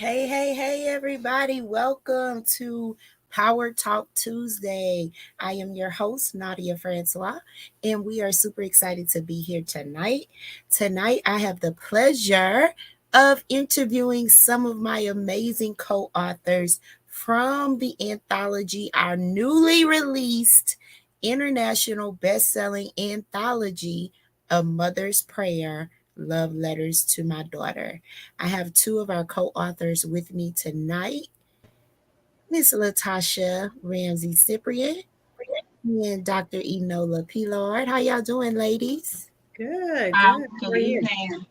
Hey, everybody. Welcome to Power Talk Tuesday. I am your host, Nadia Francois, and we are super excited to be here tonight. Tonight, I have the pleasure of interviewing some of my amazing co authors from the anthology, our newly released international best selling anthology, A Mother's Prayer Love Letters to My Daughter. I have two of our co authors with me tonight, Miss Latasha Ramsey Cyprian and Dr. Enola Pilard. How y'all doing, ladies? Good, good. How Good are you? evening.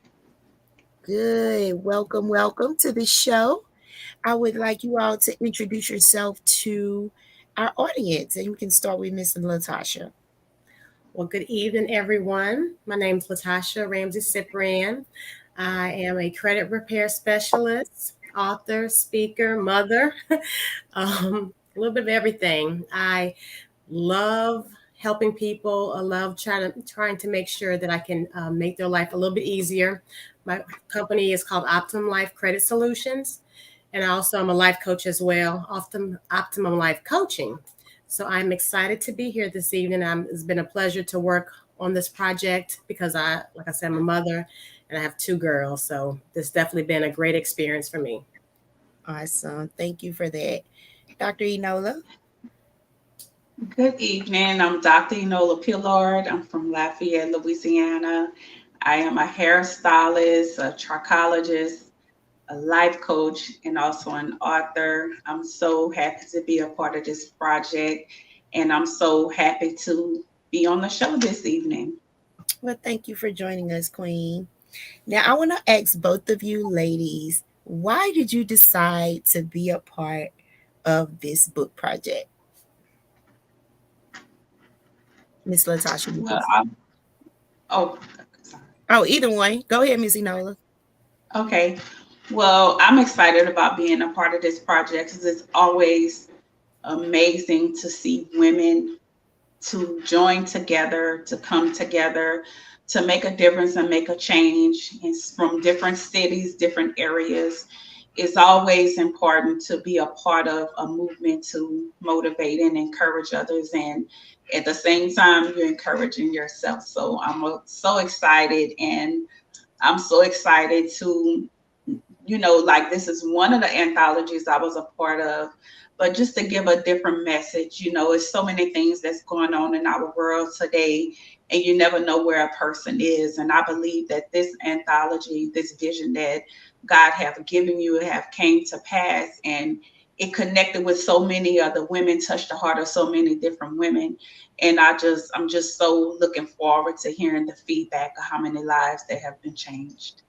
Good. Welcome to the show. I would like you all to introduce yourself to our audience, and you can start with Miss Latasha. Well, good evening, everyone. My name is Latasha Ramsey Cyprian. I am a credit repair specialist, author, speaker, mother, a little bit of everything. I love helping people. I love trying to make sure that I can make their life a little bit easier. My company is called Optimum Life Credit Solutions, and I also am a life coach as well, Optimum Life Coaching. So I'm excited to be here this evening. It's been a pleasure to work on this project because like I said, I'm a mother and I have two girls. So this definitely been a great experience for me. Awesome. Thank you for that. Dr. Enola. Good evening. I'm Dr. Enola Pillard. I'm from Lafayette, Louisiana. I am a hairstylist, a trichologist, a life coach, and also an author. I'm so happy to be a part of this project, and I'm so happy to be on the show this evening. Well, thank you for joining us, Queen. Now, I want to ask both of you ladies, why did you decide to be a part of this book project? Miss Latasha. Well, oh, sorry. Oh, either one. Go ahead, Miss Enola. Okay. Well, I'm excited about being a part of this project because it's always amazing to see women to join together, to come together, to make a difference and make a change. It's from different cities, different areas. It's always important to be a part of a movement to motivate and encourage others. And at the same time, you're encouraging yourself. So I'm so excited. And I'm so excited to, like this is one of the anthologies I was a part of, but just to give a different message. It's so many things that's going on in our world today, and you never know where a person is. And I believe that this anthology, this vision that God have given you, have came to pass, and it connected with so many other women, touched the heart of so many different women. And I'm just so looking forward to hearing the feedback of how many lives that have been changed.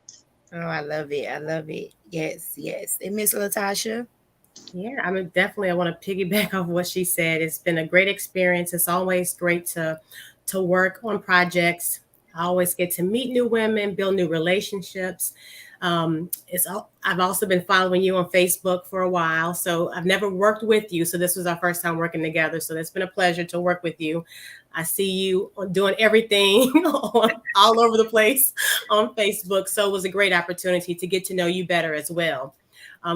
Oh, I love it. I love it. Yes. And Miss Latasha? Yeah, definitely I want to piggyback off what she said. It's been a great experience. It's always great to work on projects. I always get to meet new women, build new relationships. I've also been following you on Facebook for a while, so I've never worked with you. So this was our first time working together. So it's been a pleasure to work with you. I see you doing everything all over the place on Facebook. So it was a great opportunity to get to know you better as well.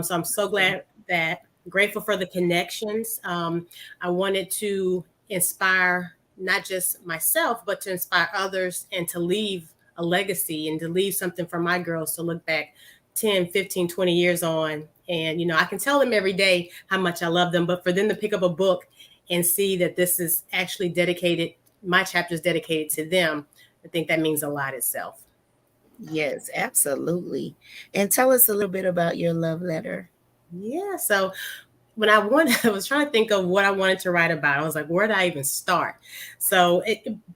So I'm so glad that grateful for the connections. I wanted to inspire not just myself, but to inspire others and to leave a legacy and to leave something for my girls to look back 10, 15, 20 years on. And, I can tell them every day how much I love them, but for them to pick up a book and see that this is actually dedicated, my chapter is dedicated to them, I think that means a lot itself. Yes, absolutely. And tell us a little bit about your love letter. Yeah. So when I was trying to think of what I wanted to write about. I was like, where did I even start? So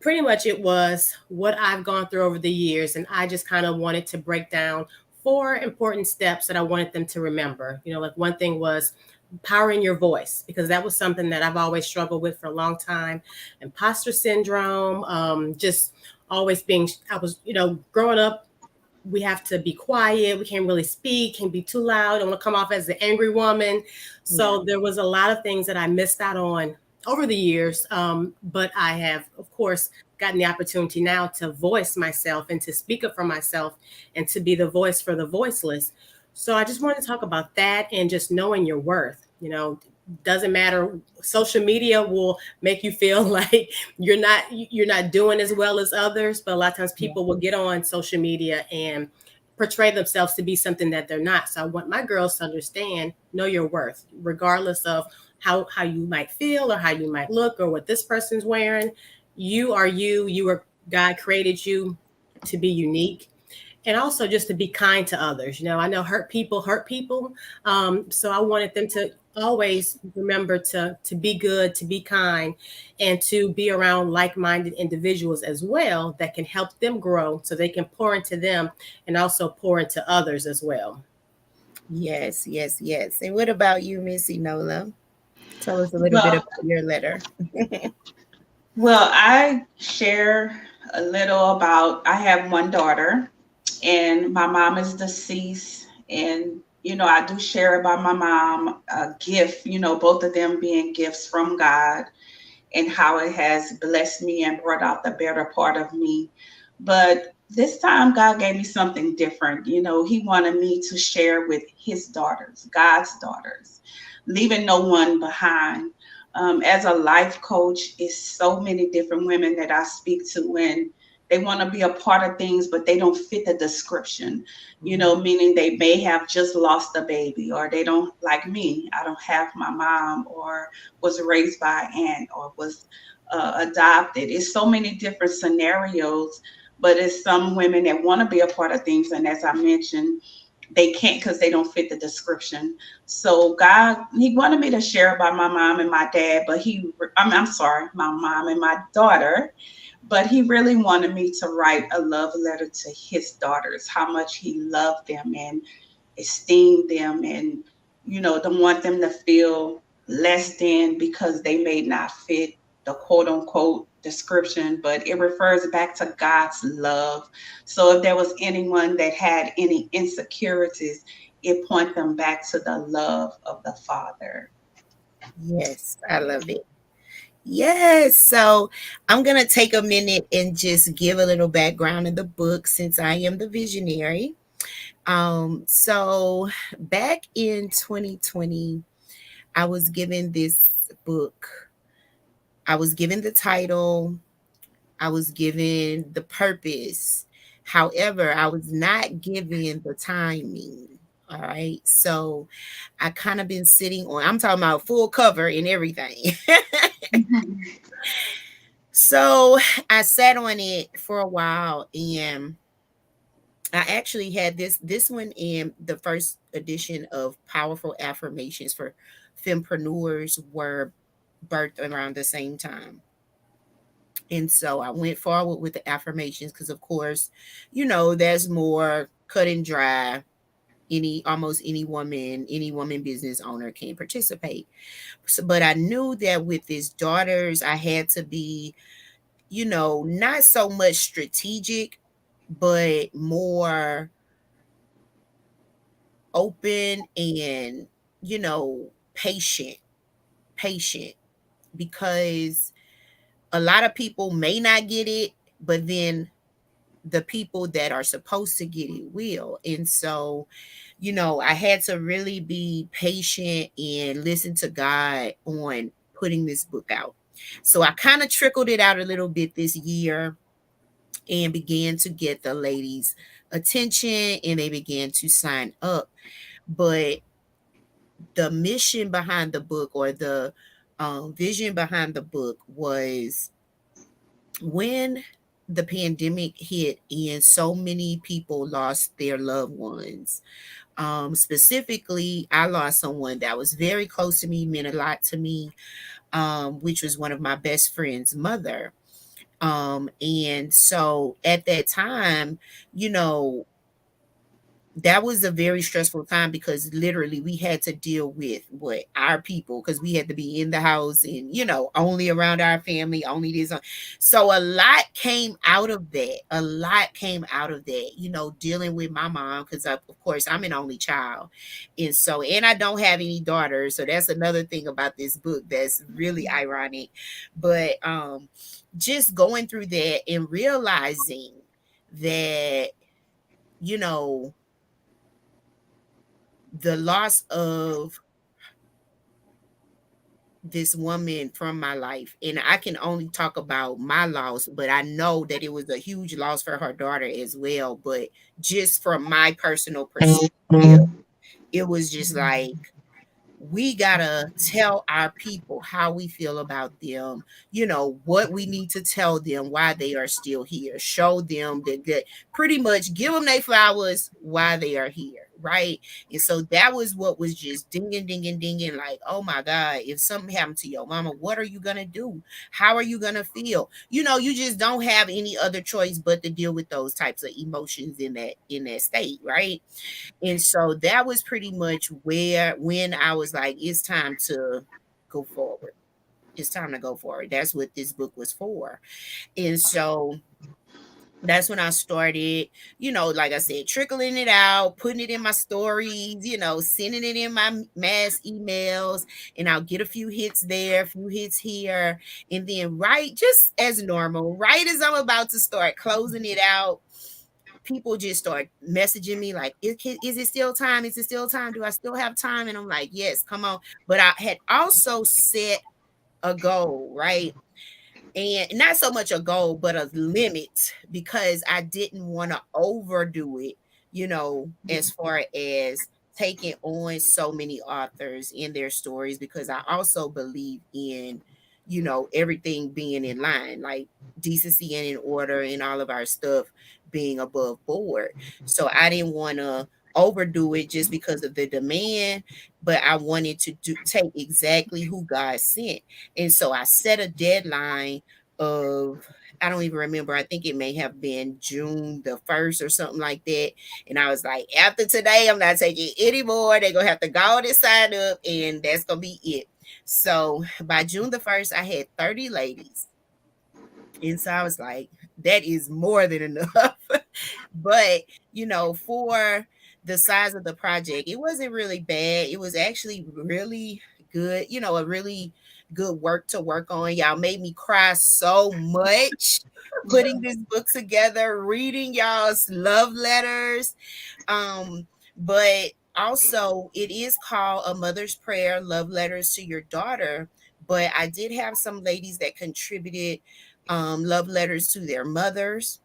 pretty much it was what I've gone through over the years. And I just kind of wanted to break down 4 important steps that I wanted them to remember. Like one thing was powering your voice, because that was something that I've always struggled with for a long time. Imposter syndrome, just always I was, growing up, we have to be quiet. We can't really speak, can't be too loud. I don't want to come off as the angry woman. So there was a lot of things that I missed out on over the years. But I have, of course, gotten the opportunity now to voice myself and to speak up for myself and to be the voice for the voiceless. So I just wanted to talk about that and just knowing your worth. Doesn't matter. Social media will make you feel like you're not doing as well as others, but a lot of times Yeah. people will get on social media and portray themselves to be something that they're not. So I want my girls to understand, know your worth, regardless of how you might feel or how you might look or what this person's wearing. You are you. You are God created you to be unique, and also just to be kind to others. I know hurt people. So I wanted them to always remember to be good, to be kind, and to be around like-minded individuals as well that can help them grow so they can pour into them and also pour into others as well. Yes, yes, yes. And what about you, Missy Nola? Tell us a little bit Well, about your letter. well, I share a little about. I have one daughter, and my mom is deceased, and I do share about my mom, a gift. Both of them being gifts from God, and how it has blessed me and brought out the better part of me. But this time, God gave me something different. He wanted me to share with his daughters, God's daughters, leaving no one behind. As a life coach, it's so many different women that I speak to when they want to be a part of things, but they don't fit the description, meaning they may have just lost a baby, or they don't, like me, I don't have my mom, or was raised by an aunt, or was adopted. It's so many different scenarios, but it's some women that want to be a part of things. And as I mentioned, they can't because they don't fit the description. So God, He wanted me to share about my mom and my dad, but I'm sorry, my mom and my daughter, but He really wanted me to write a love letter to His daughters, how much He loved them and esteem them, and don't want them to feel less than because they may not fit the quote unquote description, but it refers back to God's love. So if there was anyone that had any insecurities, it point them back to the love of the Father. Yes, I love it. Yes. So I'm going to take a minute and just give a little background in the book since I am the visionary. So back in 2020, I was given this book. I was given the title, I was given the purpose. However, I was not given the timing. All right. So I kind of been sitting on, I'm talking about full cover and everything. So I sat on it for a while, and I actually had this one in the first edition of Powerful Affirmations for Fempreneurs were birthed around the same time. And so I went forward with the affirmations because, of course, there's more cut and dry. Almost any woman business owner can participate. So, but I knew that with his daughters, I had to be, not so much strategic, but more open and, patient, patient, because a lot of people may not get it, but then the people that are supposed to get it will. And so, I had to really be patient and listen to God on putting this book out. So I kind of trickled it out a little bit this year and began to get the ladies' attention, and they began to sign up. But the mission behind the book, or the vision behind the book, was when the pandemic hit and so many people lost their loved ones. Specifically, I lost someone that was very close to me, meant a lot to me, which was one of my best friend's mother. And so at that time, you know, that was a very stressful time because literally we had to deal with what our people, because we had to be in the house and only around our family, only this. So a lot came out of that. A lot came out of that. Dealing with my mom, because of course I'm an only child, and I don't have any daughters. So that's another thing about this book that's really ironic. But just going through that and realizing that you know the loss of this woman from my life, and I can only talk about my loss, but I know that it was a huge loss for her daughter as well. But just from my personal perspective, it was just like, we gotta tell our people how we feel about them, what we need to tell them, why they are still here, show them that pretty much give them their flowers why they are here, right? And so that was what was just dinging, dinging, dinging, like, oh my God, if something happened to your mama, what are you gonna do? How are you gonna feel? You just don't have any other choice but to deal with those types of emotions in that state, right? And so that was pretty much when I was like, it's time to go forward. It's time to go forward. That's what this book was for. And so that's when I started, like I said, trickling it out, putting it in my stories, sending it in my mass emails, and I'll get a few hits there, a few hits here. And then, right, just as normal, right as I'm about to start closing it out, people just start messaging me like, is it still time? Is it still time? Do I still have time? And I'm like, yes, come on. But I had also set a goal, right? And not so much a goal, but a limit, because I didn't want to overdo it, as far as taking on so many authors in their stories, because I also believe in, everything being in line, like decency and in order, and all of our stuff being above board. So I didn't want to overdo it just because of the demand, but I wanted to take exactly who God sent. And so I set a deadline of, I don't even remember. I think it may have been June the 1st or something like that. And I was like, after today, I'm not taking any more. They're gonna have to go and sign up, and that's gonna be it. So by June the 1st, I had 30 ladies. And so I was like, that is more than enough. But, for the size of the project, it wasn't really bad. It was actually really good, a really good work to work on. Y'all made me cry so much putting this book together, reading y'all's love letters. But also, it is called A Mother's Prayer, Love Letters to Your Daughter. But I did have some ladies that contributed love letters to their mothers,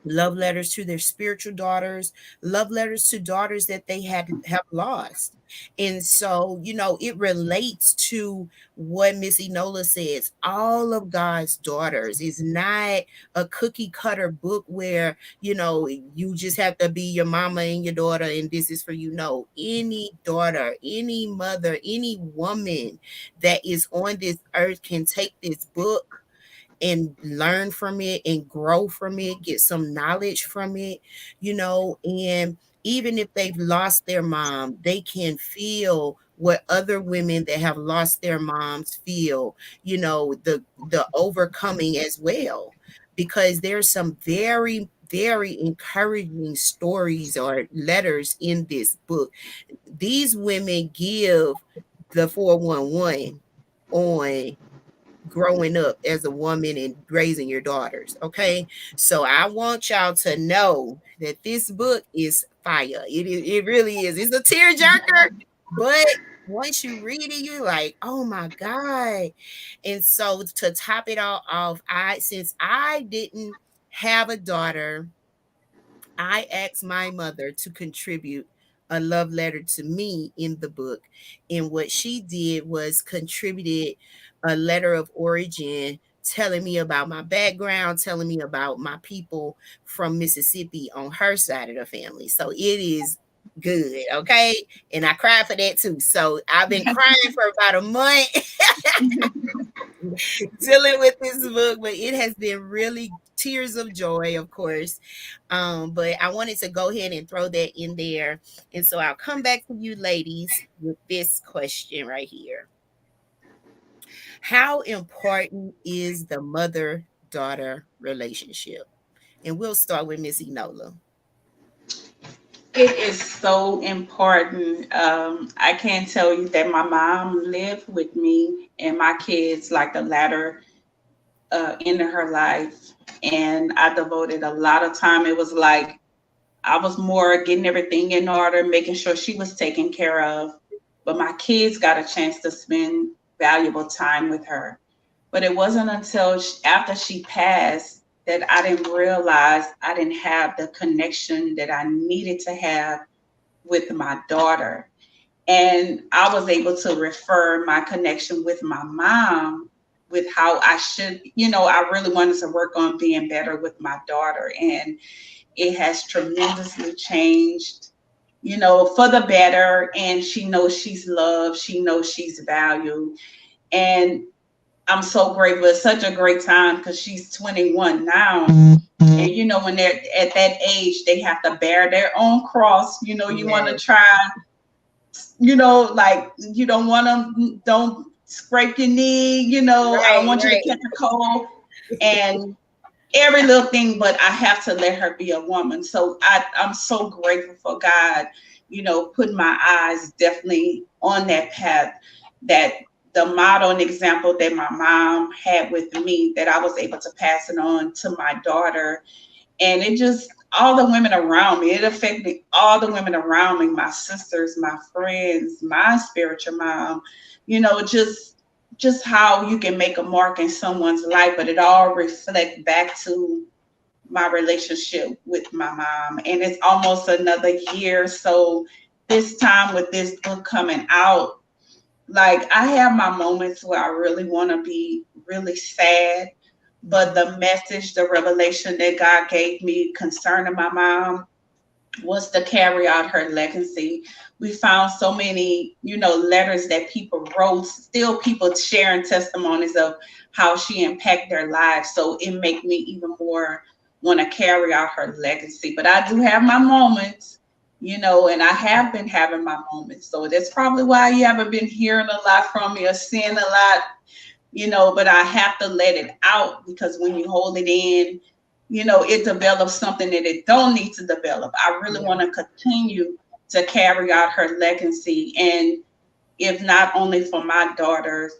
love letters to their spiritual daughters, love letters to daughters that they have lost. And so, it relates to what Miss Enola says. All of God's daughters is not a cookie cutter book where, you just have to be your mama and your daughter and this is for you. No, any daughter, any mother, any woman that is on this earth can take this book and learn from it and grow from it, get some knowledge from it, and even if they've lost their mom, they can feel what other women that have lost their moms feel, the overcoming as well. Because there's some very, very encouraging stories or letters in this book. These women give the 411 on growing up as a woman and raising your daughters. Okay. So I want y'all to know that this book is fire. It really is. It's a tearjerker, but once you read it, you're like, oh my God. And so to top it all off, since I didn't have a daughter, I asked my mother to contribute a love letter to me in the book. And what she did was contributed a letter of origin telling me about my background, telling me about my people from Mississippi on her side of the family. So it is good, okay? And I cried for that too. So I've been crying for about a month dealing with this book, but it has been really tears of joy, of course. But I wanted to go ahead and throw that in there. And so I'll come back to you ladies with this question right here. How important is the mother-daughter relationship? And we'll start with Miss Enola. It is so important. I can tell you that my mom lived with me and my kids like the latter end of her life. And I devoted a lot of time. It was like I was more getting everything in order, making sure she was taken care of. But my kids got a chance to spend valuable time with her. But it wasn't until after she passed that I didn't realize I didn't have the connection that I needed to have with my daughter. And I was able to refer my connection with my mom with how I should, I really wanted to work on being better with my daughter. And it has tremendously changed, for the better. And she knows she's loved, she knows she's valued. And I'm so grateful. It's such a great time because she's 21 now. And when they're at that age, they have to bear their own cross. You want to Yes. try, like you don't want to, don't scrape your knee. I don't Right, want you to right. catch a cold. And every little thing, but I have to let her be a woman. So I'm so grateful for God, putting my eyes definitely on that path, that the model and example that my mom had with me, that I was able to pass it on to my daughter. And it just, all the women around me, it affected all the women around me, my sisters, my friends, my spiritual mom, just how you can make a mark in someone's life, but it all reflect back to my relationship with my mom. And it's almost another year. So this time with this book coming out, like I have my moments where I really want to be really sad. But Mhm. the message, the revelation that God gave me concerning my mom was to carry out her legacy. We found so many, letters that people wrote, still people sharing testimonies of how she impacted their lives. So it make me even more want to carry out her legacy. But I do have my moments, and I have been having my moments. So that's probably why you haven't been hearing a lot from me or seeing a lot, but I have to let it out, because when you hold it in, it develops something that it don't need to develop. I really Yeah. want to continue to carry out her legacy. And if not only for my daughters,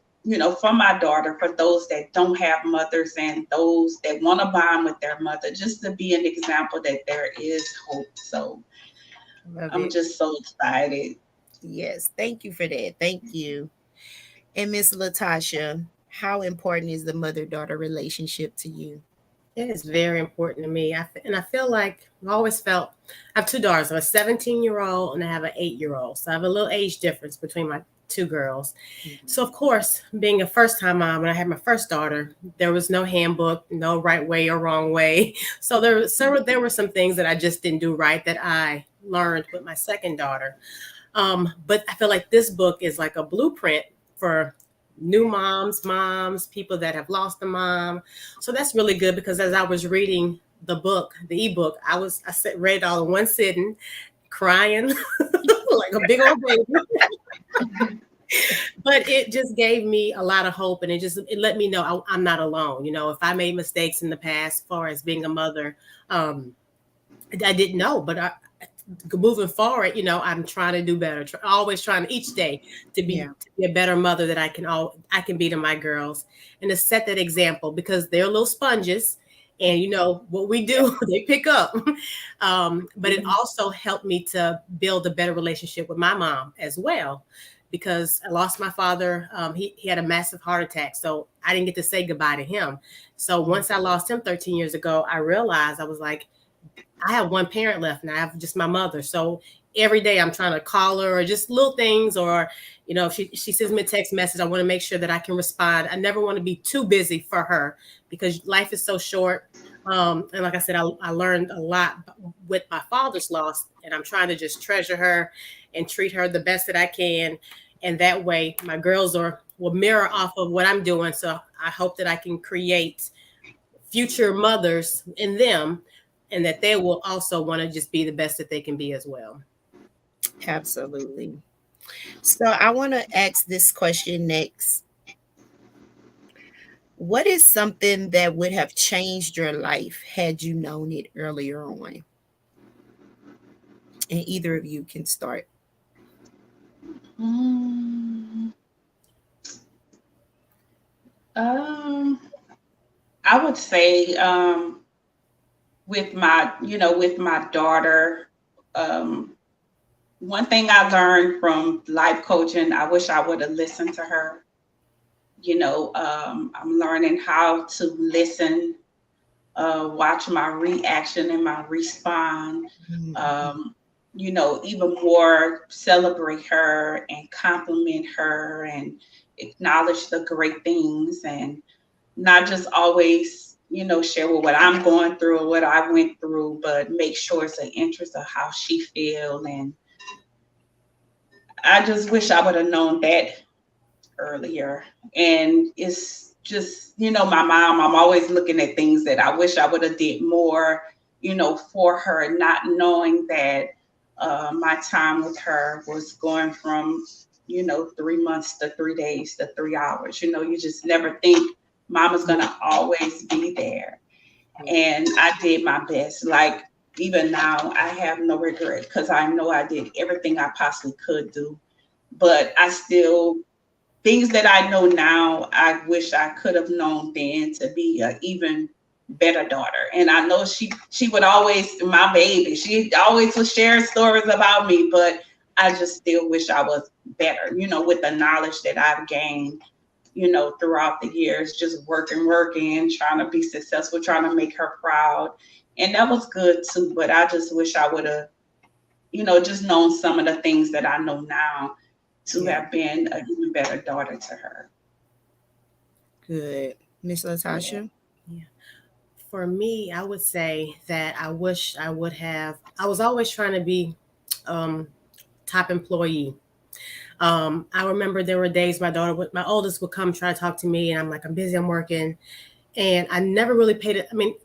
for my daughter, for those that don't have mothers and those that want to bond with their mother, just to be an example that there is hope. So Love I'm it. just so excited. Yes. Thank you for that. Thank you. And Miss Latasha, how important is the mother-daughter relationship to you? It is very important to me. And I feel like I've always felt I have two daughters. I have a 17-year-old and I have an 8-year-old. So I have a little age difference between my two girls. So, Mhm. of course, being a first time mom, when I had my first daughter, there was no handbook, no right way or wrong way. So, there were some things that I just didn't do right that I learned with my second daughter. But I feel like this book is like a blueprint for new moms, people that have lost a mom. So that's really good because as I was reading the ebook, read it all in one sitting, crying like a big old baby. But it just gave me a lot of hope, and it let me know I'm not alone. If I made mistakes in the past, as far as being a mother, um, I didn't know, but moving forward, I'm trying to do better. Always trying each day Yeah. to be a better mother that I can be to my girls, and to set that example because they're little sponges, and what we do, they pick up. But it Mhm. also helped me to build a better relationship with my mom as well. Because I lost my father. He had a massive heart attack. So I didn't get to say goodbye to him. So once I lost him 13 years ago, I realized I was like, I have one parent left and I have just my mother. So every day I'm trying to call her or just little things, or, if she sends me a text message, I want to make sure that I can respond. I never want to be too busy for her because life is so short. And like I said, I learned a lot with my father's loss, and I'm trying to just treasure her and treat her the best that I can. And that way my girls will mirror off of what I'm doing. So I hope that I can create future mothers in them, and that they will also want to just be the best that they can be as well. Absolutely. So I want to ask this question next. What is something that would have changed your life had you known it earlier on? And either of you can start. Mm, um, I would say, with my daughter. Um, One thing I learned from life coaching, I wish I would have listened to her. I'm learning how to listen, watch my reaction and my respond. Mhm. Um, Even more celebrate her and compliment her and acknowledge the great things, and not just always, share with what I'm going through or what I went through, but make sure it's an interest of how she feel. And I just wish I would have known that earlier. And it's just, my mom, I'm always looking at things that I wish I would have did more, for her, not knowing that my time with her was going from, 3 months to 3 days to 3 hours. You just never think mama's Yeah. gonna always be there. Yeah. And I did my best. Like even now, I have no regret because I know I did everything I possibly could do. But I still, things that I know now, I wish I could have known then to be an even better daughter. And I know she would always, my baby, she always would share stories about me, but I just still wish I was better, with the knowledge that I've gained, throughout the years, just working, trying to be successful, trying to make her proud. And that was good too, but I just wish I would have, just known some of the things that I know now to Yeah, have been an even better daughter to her. good. Miss Yeah. Latasha? Yeah. For me, I would say that I wish I would have. I was always trying to be um, top employee. I remember there were days my oldest would come try to talk to me, and I'm like, I'm busy, I'm working, and I never really paid it. I mean,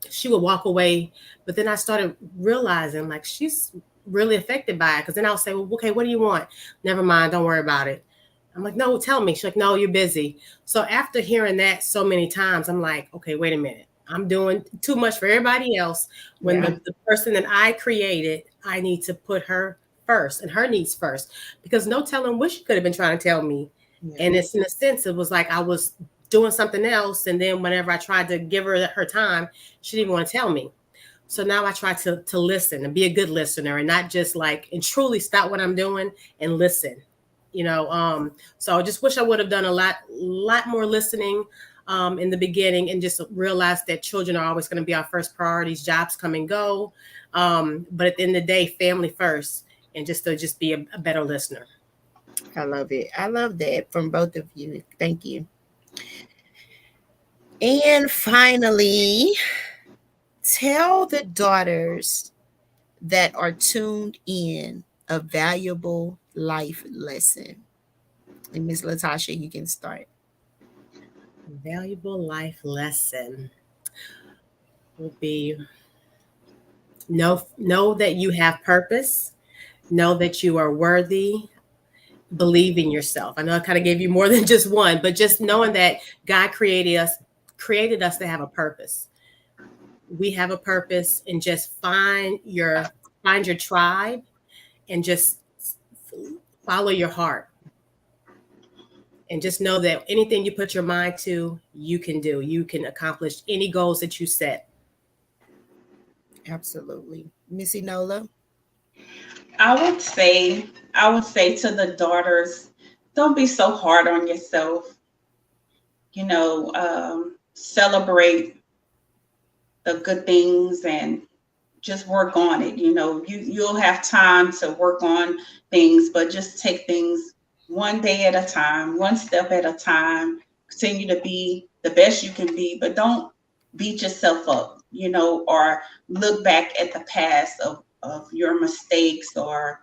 she would walk away, but then I started realizing like she's really affected by it. Because then I'll say, well, okay, what do you want? Never mind, don't worry about it. I'm like, no, tell me. She's like, no, you're busy. So after hearing that so many times, I'm like, okay, wait a minute. I'm doing too much for everybody else when Yeah, the person that I created, I need to put her first and her needs first because no telling what she could have been trying to tell me. yeah, And it's in a sense, it was like I was doing something else. And then whenever I tried to give her time, she didn't want to tell me. So now I try to listen and be a good listener and not just like and truly stop what I'm doing and listen. You know, so I just wish I would have done lot more listening in the beginning and just realized that children are always going to be our first priorities. Jobs come and go, but at the end of the day, family first, and just to just be a better listener. I love it. I love that from both of you. Thank you. And finally, tell the daughters that are tuned in a valuable life lesson. And Miss Latasha, you can start. Valuable life lesson would be know that you have purpose, know that you are worthy, believe in yourself. I know I kind of gave you more than just one, but just knowing that God created us to have a purpose. We have a purpose, and just find your tribe and just follow your heart, and just know that anything you put your mind to, you can do. You can accomplish any goals that you set. Absolutely. Missy Nola? I would say to the daughters, don't be so hard on yourself. Celebrate the good things and just work on it. You'll have time to work on things, but just take things one day at a time, one step at a time. Continue to be the best you can be, but don't beat yourself up, or look back at the past of your mistakes, or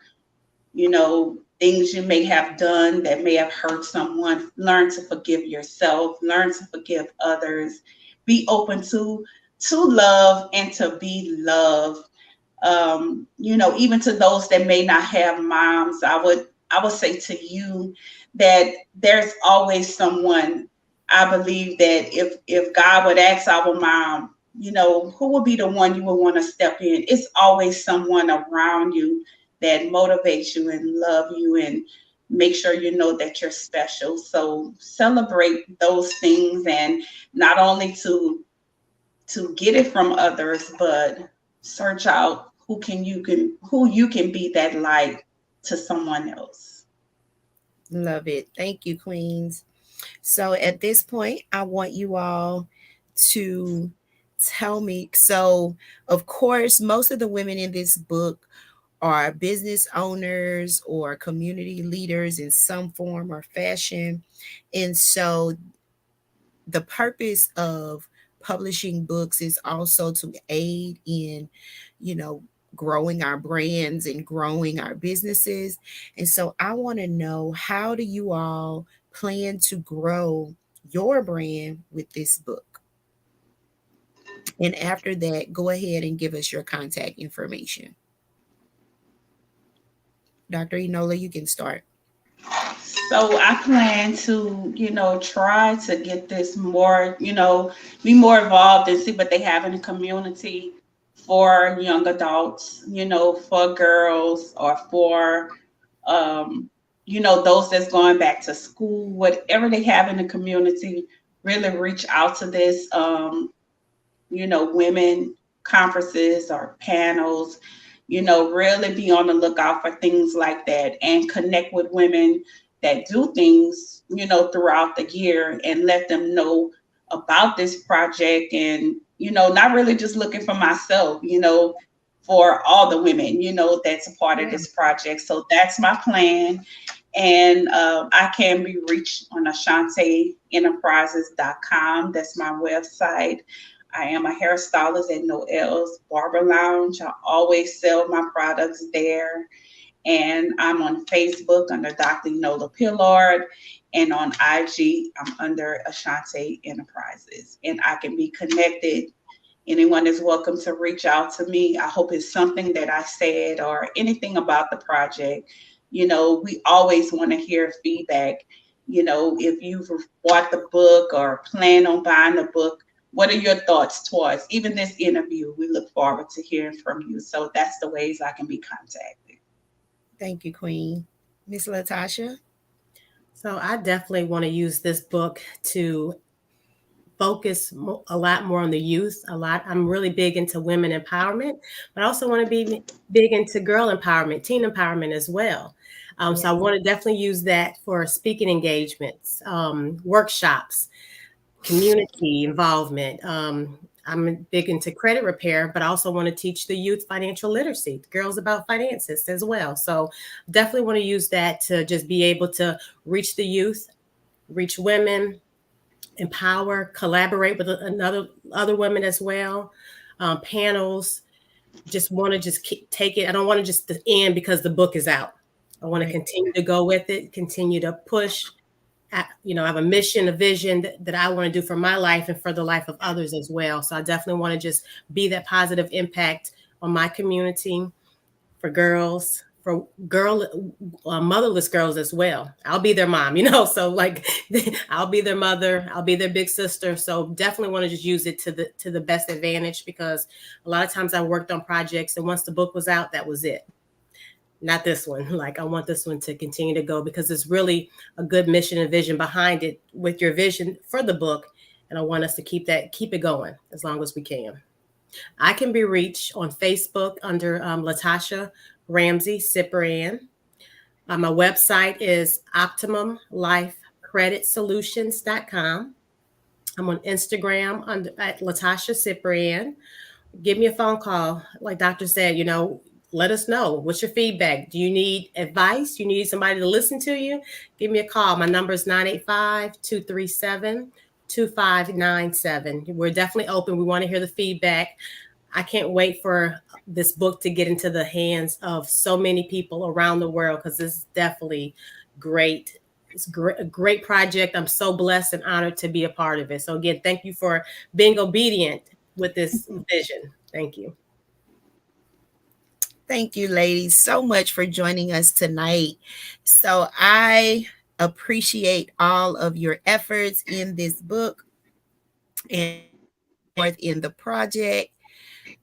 things you may have done that may have hurt someone. Learn to forgive yourself, learn to forgive others, be open to love and to be loved. Even to those that may not have moms, I would say to you that there's always someone. I believe that if God would ask our mom, who would be the one you would want to step in? It's always someone around you that motivates you and love you and make sure you know that you're special. So celebrate those things, and not only to get it from others, but search out who you can be that light to someone else. Love it. Thank you, Queens. So at this point, I want you all to tell me. So, of course, most of the women in this book are business owners or community leaders in some form or fashion. And so the purpose of publishing books is also to aid in, you know, growing our brands and growing our businesses. And so I want to know, how do you all plan to grow your brand with this book? And after that, go ahead and give us your contact information. Dr. Enola, you can start. So I plan to, try to get this more, be more involved and see what they have in the community for young adults, for girls or for, um, those that's going back to school, whatever they have in the community, really reach out to this. Women conferences or panels, really be on the lookout for things like that and connect with women that do things, throughout the year and let them know about this project and, not really just looking for myself, for all the women, that's a part of Yeah. this project. So that's my plan. And I can be reached on AshanteEnterprises.com. That's my website. I am a hairstylist at Noel's Barber Lounge. I always sell my products there. And I'm on Facebook under Dr. Enola Pillard. And on IG, I'm under Ashante Enterprises. And I can be connected. Anyone is welcome to reach out to me. I hope it's something that I said or anything about the project. We always want to hear feedback. If you've bought the book or plan on buying the book, what are your thoughts towards even this interview? We look forward to hearing from you. So that's the ways I can be contacted. Thank you, Queen. Miss Latasha? So I definitely want to use this book to focus a lot more on the youth. A lot. I'm really big into women empowerment, but I also want to be big into girl empowerment, teen empowerment as well. Yeah. So I want to definitely use that for speaking engagements, workshops, community involvement. I'm big into credit repair, but I also want to teach the youth financial literacy, girls about finances as well. So definitely want to use that to just be able to reach the youth, reach women, empower, collaborate with another other women as well. Panels. Just want to just take it. I don't want to just end because the book is out. I want to Right. continue to go with it, continue to push. I have a mission, a vision that I want to do for my life and for the life of others as well. So I definitely want to just be that positive impact on my community, for girls, for motherless girls as well. I'll be their mom, so like I'll be their mother, I'll be their big sister. So definitely want to just use it to the best advantage, because a lot of times I worked on projects and once the book was out, that was it. Not this one. Like I want this one to continue to go because it's really a good mission and vision behind it with your vision for the book. And I want us to keep it going as long as we can. I can be reached on Facebook under Latasha Ramsey Cyprian. My website is OptimumLifeCreditSolutions.com. I'm on Instagram at Latasha Cyprian. Give me a phone call. Like Doctor said, let us know. What's your feedback? Do you need advice? You need somebody to listen to you? Give me a call. My number is 985-237-2597. We're definitely open. We want to hear the feedback. I can't wait for this book to get into the hands of so many people around the world, because this is definitely great. It's a great project. I'm so blessed and honored to be a part of it. So again, thank you for being obedient with this vision. Thank you. Thank you, ladies, so much for joining us tonight. So I appreciate all of your efforts in this book and forth in the project.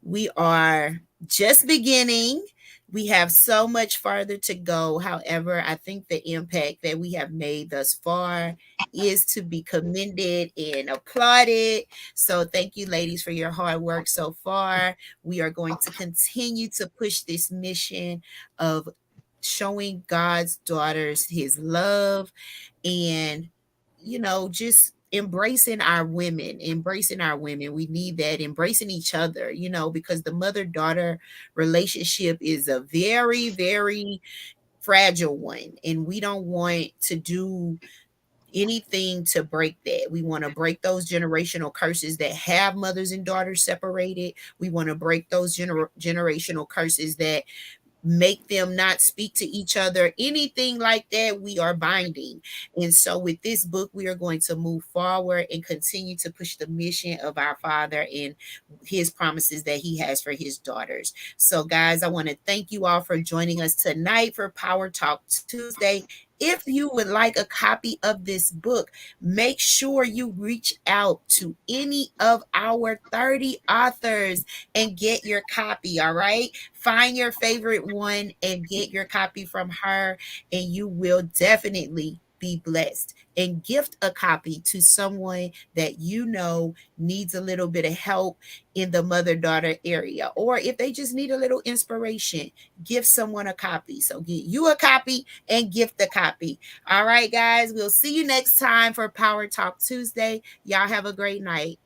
We are just beginning. We have so much farther to go. However, I think the impact that we have made thus far is to be commended and applauded. So, thank you, ladies, for your hard work so far. We are going to continue to push this mission of showing God's daughters his love and, just embracing our women. We need that, embracing each other, because the mother daughter relationship is a very, very fragile one. And we don't want to do anything to break that. We want to break those generational curses that have mothers and daughters separated. We want to break those generational curses that make them not speak to each other, anything like that, we are binding. And so, with this book, we are going to move forward and continue to push the mission of our Father and his promises that he has for his daughters. So, guys, I want to thank you all for joining us tonight for Power Talk Tuesday. If you would like a copy of this book, make sure you reach out to any of our 30 authors and get your copy, all right? Find your favorite one and get your copy from her, and you will definitely be blessed. And gift a copy to someone that needs a little bit of help in the mother daughter area, or if they just need a little inspiration, give someone a copy. So get you a copy and gift a copy. All right, guys, we'll see you next time for Power Talk Tuesday. Y'all have a great night.